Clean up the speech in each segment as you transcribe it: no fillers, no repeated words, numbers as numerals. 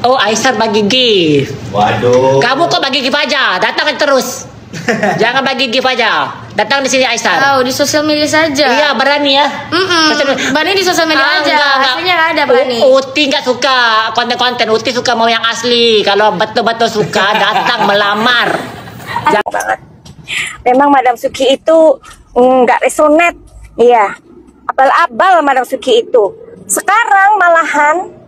Oh, Aisyah bagi gift. Waduh. Kamu kok bagi gift aja? Datang terus. Jangan bagi gift aja. Datang di sini Aisyah. Tahu di sosial media saja. Iya, berani ya. Berani di sosial media aja. Aslinya nggak ada berani. Uti nggak suka konten-konten. Uti suka mau yang asli. Kalau betul-betul suka datang melamar. Jangan banget. Memang Madam Suki itu nggak resonate. Iya. Abal-abal Madam Suki itu. Sekarang malahan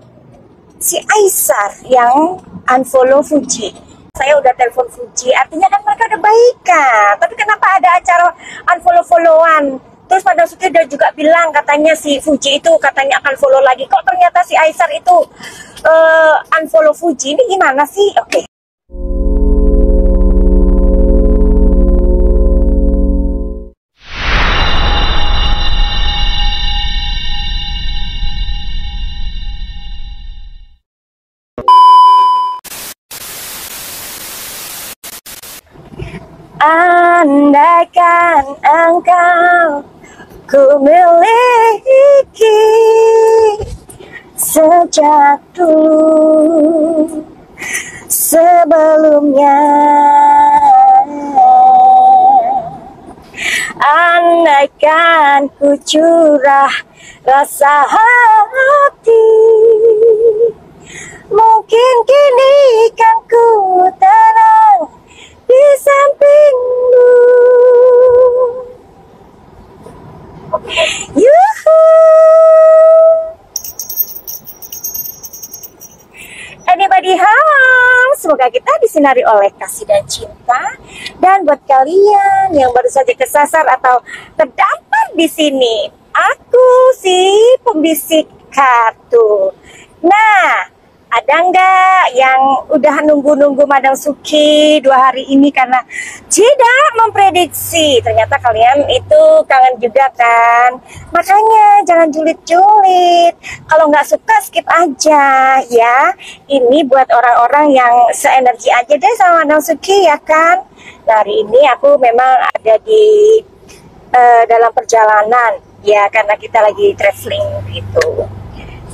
si Aisyah yang unfollow Fuji. Saya udah telepon Fuji, artinya kan mereka udah baikan. Tapi kenapa ada acara unfollow-followan? Terus Madam Suki udah juga bilang katanya si Fuji itu katanya akan follow lagi. Kok ternyata si Aisyah itu unfollow Fuji? Ini gimana sih? Oke. Andaikan engkau ku miliki sejak dulu sebelumnya, andaikan ku curah rasa hati, mungkin kini kan ku tenang di sampingmu. Yuhu. Anybody home? Semoga kita disinari oleh kasih dan cinta. Dan buat kalian yang baru saja kesasar atau terdampar di sini, aku si pembisik kartu. Nah, ada nggak yang udah nunggu-nunggu Madam Suki 2 hari ini karena tidak memprediksi? Ternyata kalian itu kangen juga kan? Makanya jangan julid-julid. Kalau nggak suka skip aja ya. Ini buat orang-orang yang seenergi aja deh sama Madam Suki ya kan? Nah, hari ini aku memang ada di dalam perjalanan ya karena kita lagi traveling gitu.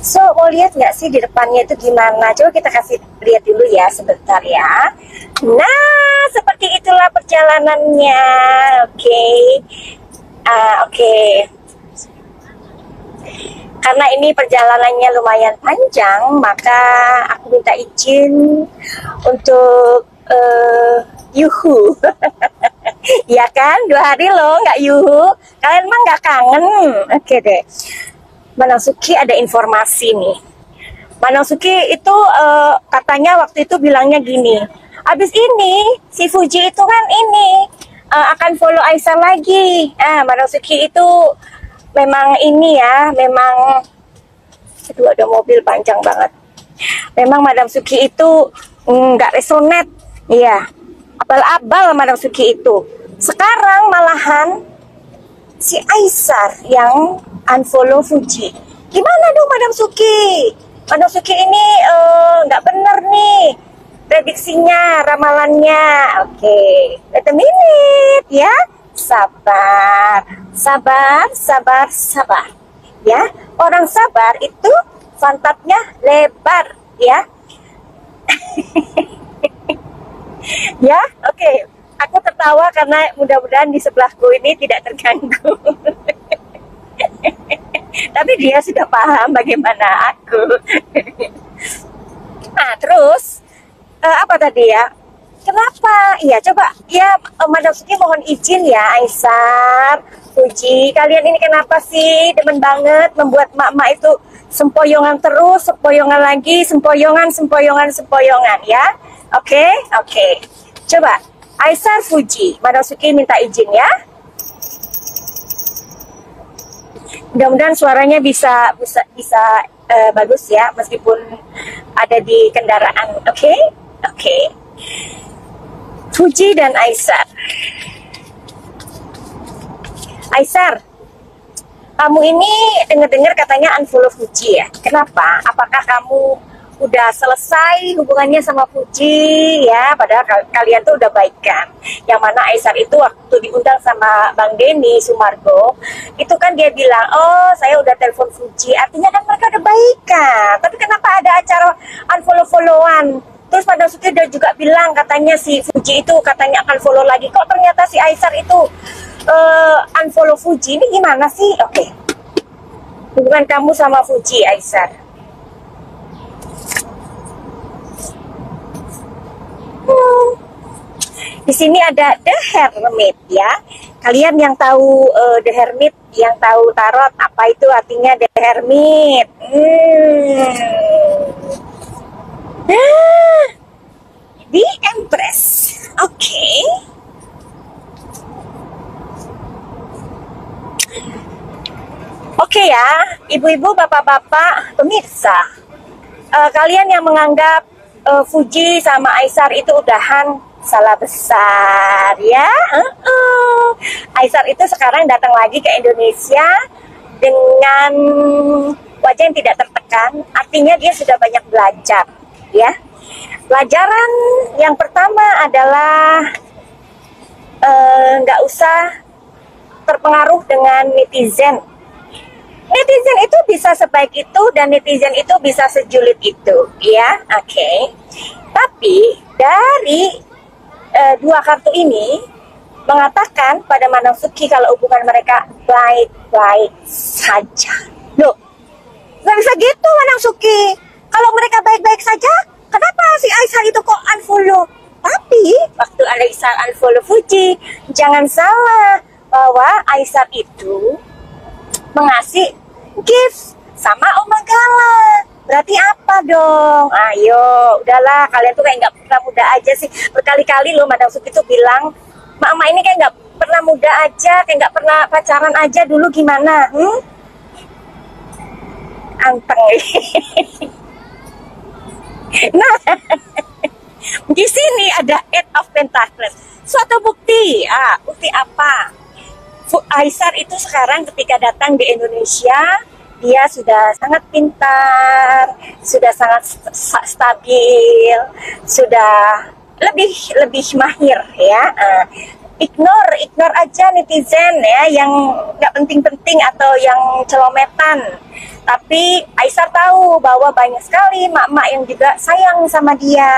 So, mau lihat nggak sih di depannya itu gimana? Coba kita kasih lihat dulu ya sebentar ya. Nah, seperti itulah perjalanannya. Oke. Karena ini perjalanannya lumayan panjang, maka aku minta izin untuk yuhu. Ya kan? 2 hari loh nggak yuhu. Kalian mah nggak kangen? Oke deh. Madam Suki ada informasi nih. Madam Suki itu katanya waktu itu bilangnya gini, abis ini si Fuji itu kan ini akan follow Aisyah lagi. Madam Suki itu memang ini ya, memang aduh ada mobil panjang banget. Memang Madam Suki itu nggak resonate, iya. Abal-abal Madam Suki itu. Sekarang malahan si Aisyah yang unfollow Fuji. Gimana dong Madam Suki? Madam Suki ini nggak bener nih prediksinya, ramalannya. Oke, wait a minute ya. Sabar, sabar, sabar, sabar. Ya, orang sabar itu pantatnya lebar ya. Ya, oke. Aku tertawa karena mudah-mudahan di sebelahku ini tidak terganggu. Tapi dia sudah paham bagaimana aku. Nah, terus apa tadi ya? Kenapa? Iya, coba ya Madam Suki mohon izin ya Aisyah, Fuji. Kalian ini kenapa sih demen banget membuat mak-mak itu sempoyongan terus, sempoyongan lagi, sempoyongan ya? Oke. Coba Aisyah, Fuji, Madam Suki minta izin ya. Mudah-mudahan suaranya bisa bagus ya, meskipun ada di kendaraan. Oke. Fuji dan Aisyah. Aisyah, kamu ini dengar-dengar katanya unfollow Fuji ya. Kenapa? Apakah kamu udah selesai hubungannya sama Fuji ya, padahal kalian tuh udah baikan. Yang mana Aisyah itu waktu diundang sama Bang Denny Sumargo, itu kan dia bilang, oh saya udah telepon Fuji, artinya kan mereka udah baikan. Tapi kenapa ada acara unfollow-follow duluan. Terus Madam Suki udah juga bilang katanya si Fuji itu katanya akan follow lagi. Kok ternyata si Aisar itu unfollow Fuji? Ini gimana sih? Oke. Hubungan kamu sama Fuji, Aisar. Di sini ada The Hermit ya. Kalian yang tahu The Hermit, yang tahu tarot apa itu artinya The Hermit? The Empress. Oke. Oke ya, ibu-ibu, bapak-bapak, pemirsa. Kalian yang menganggap Fuji sama Aisar itu udahan, salah besar ya. Aisar itu sekarang datang lagi ke Indonesia dengan wajah yang tidak tertekan. Artinya dia sudah banyak belajar ya. Pelajaran yang pertama adalah nggak usah terpengaruh dengan netizen. Netizen itu bisa sebaik itu dan netizen itu bisa sejulit itu ya. Oke. Tapi dari dua kartu ini mengatakan pada Madam Suki kalau hubungan mereka baik-baik saja. Loh, nggak bisa gitu Madam Suki. Kalau mereka baik-baik saja, kenapa si Aisar itu kok unfollow? Tapi waktu Aisar unfollow Fuji, jangan salah bahwa Aisar itu mengasih gift sama Oma Gala. Berarti apa dong? Ayo, udahlah, kalian tuh kayak nggak pernah muda aja sih. Berkali-kali loh Madam Suki tuh bilang, Mama ini kayak nggak pernah muda aja, kayak nggak pernah pacaran aja dulu gimana? Anteng. Nah, di sini ada Eight of Pentacles. Suatu bukti. Bukti apa? Aisar itu sekarang ketika datang di Indonesia, dia sudah sangat pintar, sudah sangat stabil, sudah lebih mahir ya. Ignore aja netizen ya yang nggak penting-penting atau yang celometan. Tapi Aisar tahu bahwa banyak sekali mak-mak yang juga sayang sama dia,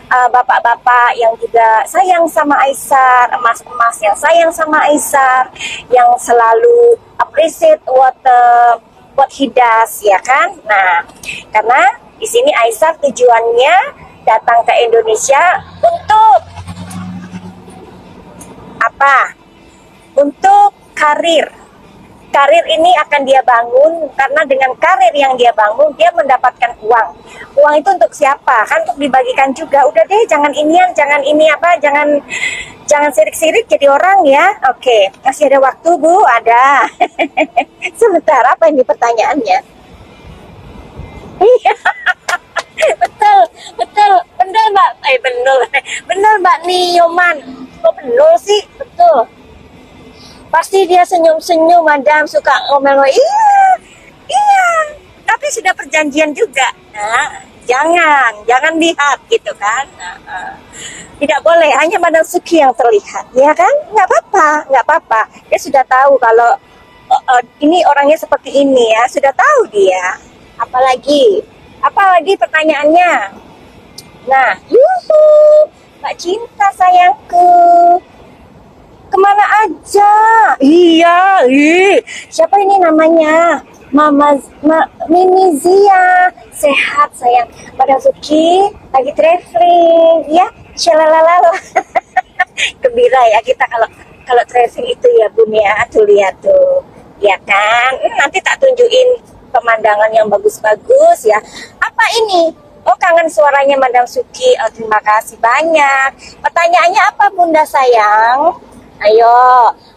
bapak-bapak yang juga sayang sama Aisar, emas-emas yang sayang sama Aisar, yang selalu appreciate what he does ya kan. Nah, karena di sini Aisar tujuannya datang ke Indonesia untuk apa? Untuk karir. Karir ini akan dia bangun karena dengan karir yang dia bangun dia mendapatkan uang. Uang itu untuk siapa? Kan untuk dibagikan juga. Udah deh, jangan jangan sirik-sirik jadi orang ya. Oke, masih ada waktu Bu? Ada. Sebentar, apa ini pertanyaannya? Iya. betul, benar Mbak. Benar Mbak Nioman. Kok benar sih? Betul. Pasti dia senyum-senyum, Madam, suka ngomel-ngomel. Iya, tapi sudah perjanjian juga. Nah, jangan lihat gitu kan. Tidak boleh, hanya Madam Suki yang terlihat, ya kan? Nggak apa-apa. Dia sudah tahu kalau ini orangnya seperti ini ya, sudah tahu dia. Apalagi pertanyaannya. Nah, yuhu, Mbak Cinta sayangku. Kemana aja? Iya, siapa ini namanya? Mimi Zia. Sehat sayang. Madam Suki lagi traveling ya. Shalalalala. Gembira ya kita kalau traveling itu ya Bun ya. Tuh lihat tuh. Ya kan? Nanti tak tunjukin pemandangan yang bagus-bagus ya. Apa ini? Oh, kangen suaranya Madam Suki. Oh, terima kasih banyak. Pertanyaannya apa Bunda sayang? Ayo,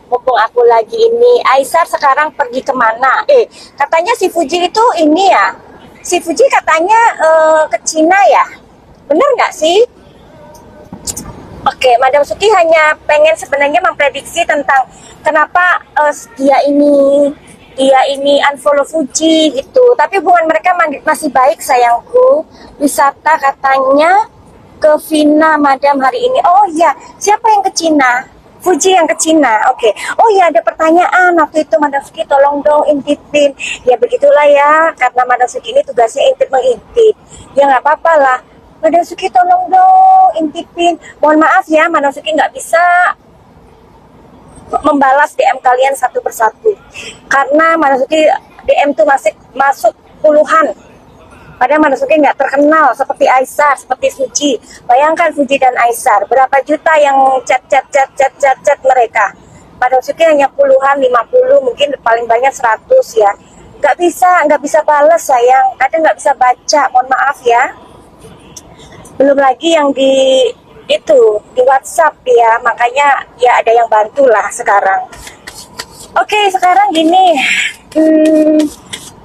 mumpung aku lagi ini. Aisar sekarang pergi kemana? Katanya si Fuji itu ini ya. Si Fuji katanya ke Cina ya. Bener nggak sih? Oke, Madam Suki hanya pengen sebenarnya memprediksi tentang kenapa dia ini unfollow Fuji gitu. Tapi hubungan mereka masih baik sayangku. Wisata katanya ke Vina Madam hari ini. Oh iya, siapa yang ke Cina? Fuji yang ke Cina, oke. Oh ya, ada pertanyaan waktu itu Madam Suki, tolong dong intitin. Ya begitulah ya, karena Madam Suki ini tugasnya intip mengintip. Ya nggak apa-apa lah. Madasuki tolong dong intipin. Mohon maaf ya, Madasuki nggak bisa membalas DM kalian satu persatu karena Madasuki DM tuh masih masuk puluhan. Padahal Madasuki nggak terkenal seperti Aisar, seperti Fuji. Bayangkan Fuji dan Aisar, berapa juta yang chat mereka. Madasuki hanya puluhan, 50, mungkin paling banyak 100 ya. Nggak bisa balas sayang. Kadang nggak bisa baca, mohon maaf ya. Belum lagi yang di WhatsApp ya, makanya ya ada yang bantu lah sekarang. Oke, sekarang gini.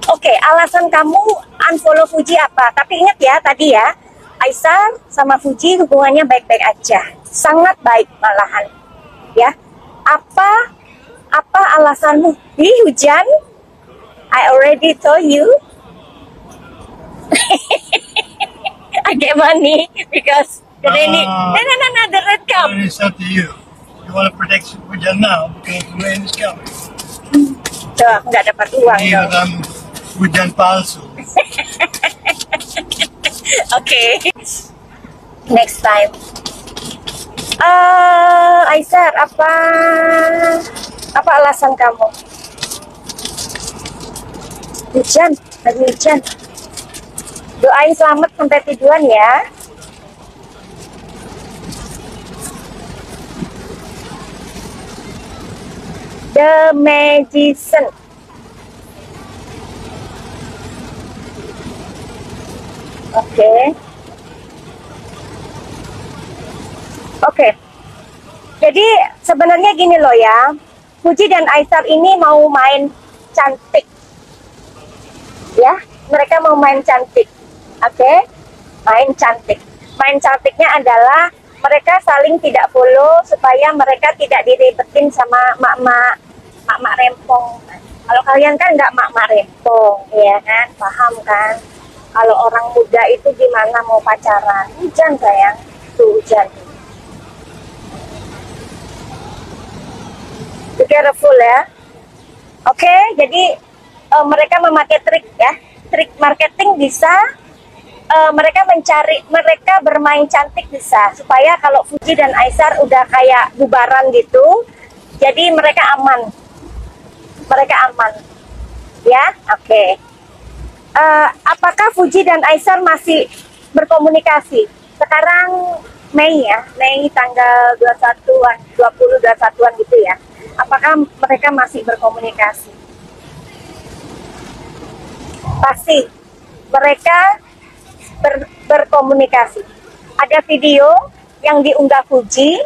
Oke, alasan kamu unfollow Fuji apa? Tapi ingat ya tadi ya, Aisar sama Fuji hubungannya baik-baik aja, sangat baik malahan. Ya, apa alasanmu? Di hujan? I already told you. I get money because the rainy. No, the red cup. It's up to you. You want to protect hujan now because the rain is coming. Tuh, nggak dapat uang Iya dong. kan hujan palsu. Okay. Next time. Aisar, apa alasan kamu? Hujan, lagi hujan. Doain selamat sampai tujuan ya. The Magician. Oke. Jadi sebenarnya gini loh ya, Fuji dan Aisar ini mau main cantik, ya. Mereka mau main cantik, oke? Main cantik. Main cantiknya adalah mereka saling tidak follow supaya mereka tidak diribetin sama mak-mak rempong. Kalau kalian kan nggak mak-mak rempong, ya kan? Paham kan? Kalau orang muda itu gimana mau pacaran? Hujan sayang, tuh hujan. Be careful ya. Oke, jadi mereka memakai trik ya. Trik marketing bisa. Mereka bermain cantik bisa. Supaya kalau Fuji dan Aisar udah kayak bubaran gitu, jadi mereka aman. Ya, oke. Apakah Fuji dan Aisar masih berkomunikasi? Sekarang Mei ya, Mei tanggal 21-an, 20-21-an gitu ya. Apakah mereka masih berkomunikasi? Pasti mereka berkomunikasi. Ada video yang diunggah Fuji,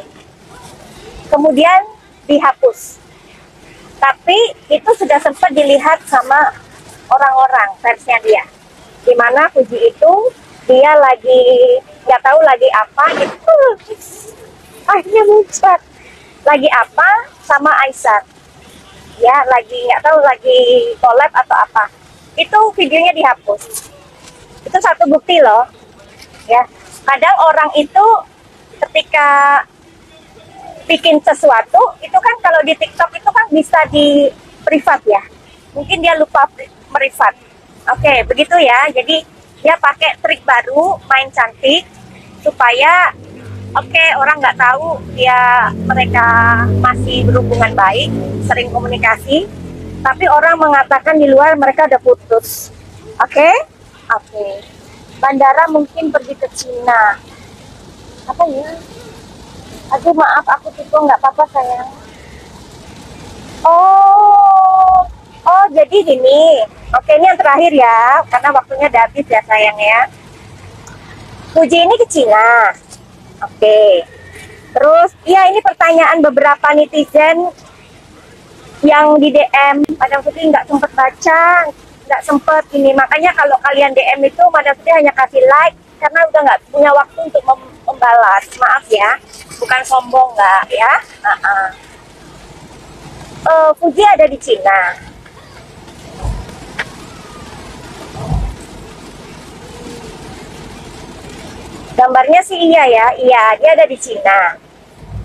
kemudian dihapus. Tapi itu sudah sempat dilihat sama orang-orang versinya dia, dimana Fuji itu dia lagi nggak tahu lagi apa gitu, akhirnya muncul lagi apa sama Aisar ya, lagi nggak tahu lagi collab atau apa, itu videonya dihapus. Itu satu bukti loh ya, kadang orang itu ketika bikin sesuatu itu kan, kalau di TikTok itu kan bisa di privat ya, mungkin dia lupa privat. Oke, begitu ya. Jadi dia pakai trik baru, main cantik supaya orang nggak tahu mereka masih berhubungan baik, sering komunikasi, tapi orang mengatakan di luar mereka udah putus. Oke. Bandara mungkin pergi ke Cina. Apa ya? Aduh maaf, aku tipu, nggak apa-apa sayang. Oh jadi gini. Oke, ini yang terakhir ya, karena waktunya udah habis ya sayang ya. Fuji ini ke Cina. Oke. Terus, ya ini pertanyaan beberapa netizen yang di DM. Madam Fuji nggak sempet baca, nggak sempet ini. Makanya kalau kalian DM itu, Madam Fuji hanya kasih like, karena udah nggak punya waktu untuk membalas. Maaf ya, bukan sombong nggak ya. Fuji ada di Cina. Gambarnya sih iya ya, iya dia ada di Cina.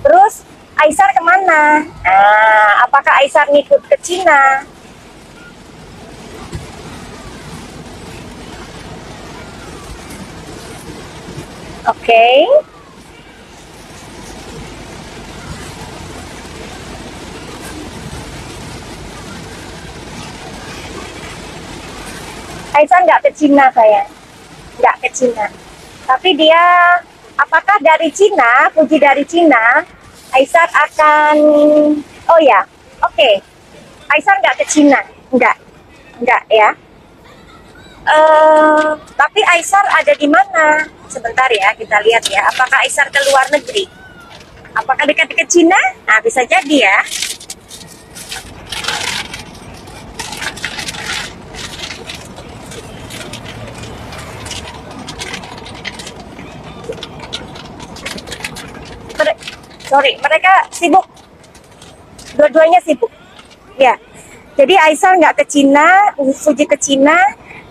Terus Aisar kemana? Apakah Aisar ngikut ke Cina? Oke. Aisyah nggak ke Cina sayang, nggak ke Cina. Tapi dia, apakah dari Cina, Fuji dari Cina, Aisyah akan, oh ya, oke. Aisyah nggak ke Cina, nggak ya. Tapi Aisyah ada di mana? Sebentar ya, kita lihat ya. Apakah Aisyah ke luar negeri? Apakah dekat-dekat Cina? Nah, bisa jadi ya. Mereka sibuk. Dua-duanya sibuk. Ya. Jadi Aisyah nggak ke Cina, Fuji ke Cina.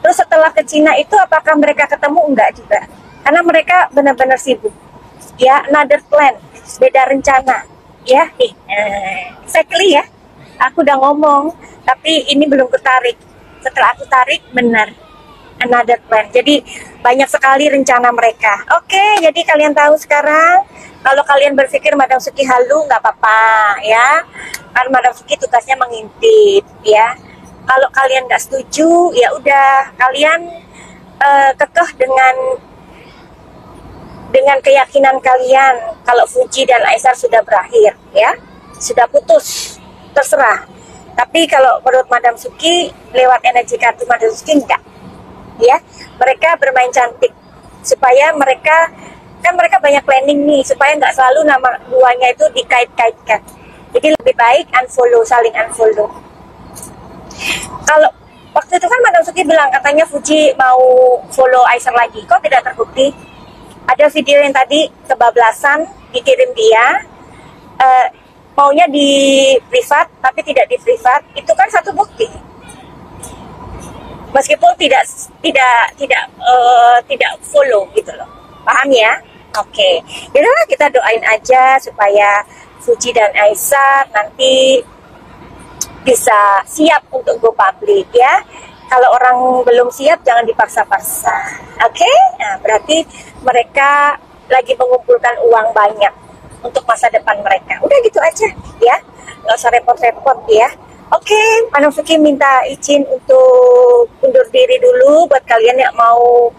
Terus setelah ke Cina itu apakah mereka ketemu? Enggak juga. Karena mereka benar-benar sibuk. Ya, another plan. Beda rencana. Ya, nih. Exactly ya. Aku udah ngomong, tapi ini belum ketarik. Setelah aku tarik, benar. Another plan. Jadi banyak sekali rencana mereka. Oke, jadi kalian tahu sekarang. Kalau kalian berpikir Madam Suki halu, nggak apa-apa ya. Kan Madam Suki tugasnya mengintip ya. Kalau kalian nggak setuju, ya udah kalian kekeh dengan keyakinan kalian kalau Fuji dan Aisyah sudah berakhir ya, sudah putus, terserah. Tapi kalau menurut Madam Suki lewat energi kartu Madam Suki enggak ya, mereka bermain cantik supaya mereka banyak planning nih, supaya nggak selalu nama duanya itu dikait-kaitkan. Jadi lebih baik unfollow, saling unfollow. Kalau waktu itu kan Madam Suki bilang katanya Fuji mau follow Aisyah lagi, kok tidak terbukti? Ada video yang tadi kebablasan dikirim dia, maunya di privat tapi tidak di privat, itu kan satu bukti. Meskipun tidak follow gitu loh, paham ya? Oke, yaudah kita doain aja supaya Fuji dan Aisyah nanti bisa siap untuk go public ya. Kalau orang belum siap jangan dipaksa-paksa. Oke? Nah, berarti mereka lagi mengumpulkan uang banyak untuk masa depan mereka. Udah gitu aja ya. Nggak usah repot-repot ya. Oke, Madam Suki minta izin untuk undur diri dulu buat kalian yang mau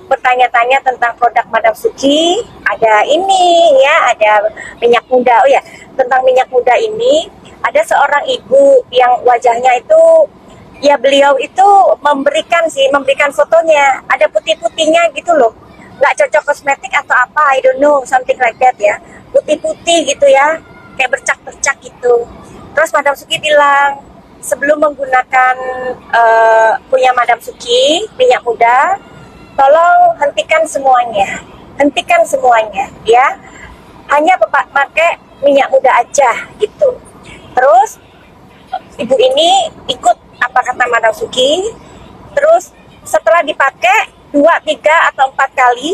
bertanya-tanya tentang produk Madam Suki. Ada ini ya, ada minyak muda. Oh ya, tentang minyak muda ini ada seorang ibu yang wajahnya itu ya, beliau itu memberikan fotonya, ada putih-putihnya gitu loh, nggak cocok kosmetik atau apa, I don't know, something like that ya, putih-putih gitu ya, kayak bercak-bercak gitu. Terus Madam Suki bilang sebelum menggunakan punya Madam Suki minyak muda, tolong hentikan semuanya ya, hanya pakai minyak muda aja gitu. Terus ibu ini ikut apa kata Madam Suki. Terus setelah dipakai 2, 3, atau 4 kali,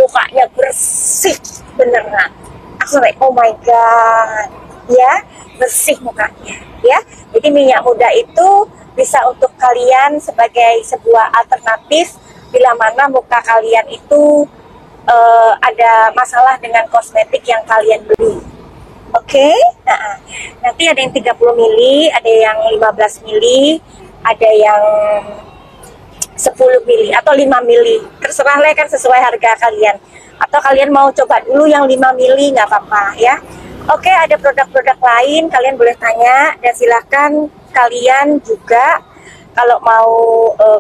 mukanya bersih beneran. Aku like, oh my god ya, bersih mukanya ya. Jadi minyak muda itu bisa untuk kalian sebagai sebuah alternatif bila mana muka kalian itu ada masalah dengan kosmetik yang kalian beli. Oke, nah, nanti ada yang 30 mili, ada yang 15 mili, ada yang 10 mili atau 5 mili. Terserah lah kan, sesuai harga kalian. Atau kalian mau coba dulu yang 5 mili, nggak apa-apa ya. Oke, ada produk-produk lain, kalian boleh tanya. Dan silahkan kalian juga kalau mau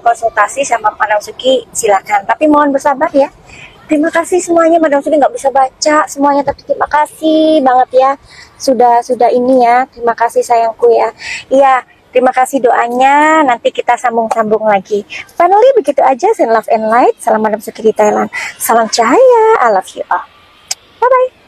konsultasi sama Madam Suki, silahkan. Tapi mohon bersabar ya. Terima kasih semuanya, Madam Suki nggak bisa baca semuanya, tapi terima kasih banget ya sudah ini ya. Terima kasih sayangku ya. Iya, terima kasih doanya. Nanti kita sambung-sambung lagi. Finally begitu aja. Send love and light. Salam Madam Suki di Thailand. Salam cahaya. I love you all. Bye bye.